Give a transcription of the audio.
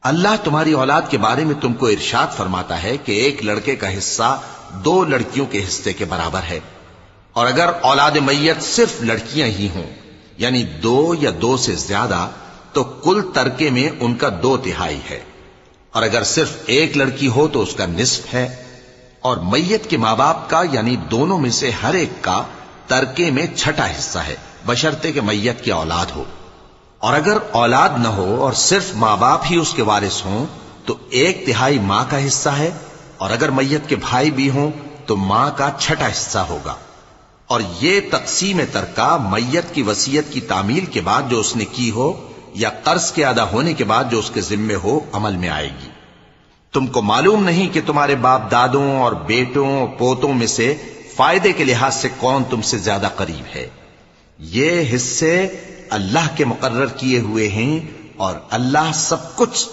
اللہ تمہاری اولاد کے بارے میں تم کو ارشاد فرماتا ہے کہ ایک لڑکے کا حصہ 2 لڑکیوں کے حصے کے برابر ہے، اور اگر اولاد میت صرف لڑکیاں ہی ہوں یعنی 2 یا 2 سے زیادہ تو کل ترکے میں ان کا 2/3 ہے، اور اگر صرف ایک لڑکی ہو تو اس کا نصف ہے، اور میت کے ماں باپ کا یعنی دونوں میں سے ہر ایک کا ترکے میں 6واں حصہ ہے، بشرطے کہ میت کی اولاد ہو، اور اگر اولاد نہ ہو اور صرف ماں باپ ہی اس کے وارث ہوں تو 1/3 ماں کا حصہ ہے، اور اگر میت کے بھائی بھی ہوں تو ماں کا 6واں حصہ ہوگا۔ اور یہ تقسیم ترکہ میت کی وصیت کی تعمیل کے بعد جو اس نے کی ہو یا قرض کے ادا ہونے کے بعد جو اس کے ذمے ہو عمل میں آئے گی۔ تم کو معلوم نہیں کہ تمہارے باپ دادوں اور بیٹوں اور پوتوں میں سے فائدے کے لحاظ سے کون تم سے زیادہ قریب ہے؟ یہ حصے اللہ کے مقرر کیے ہوئے ہیں اور اللہ سب کچھ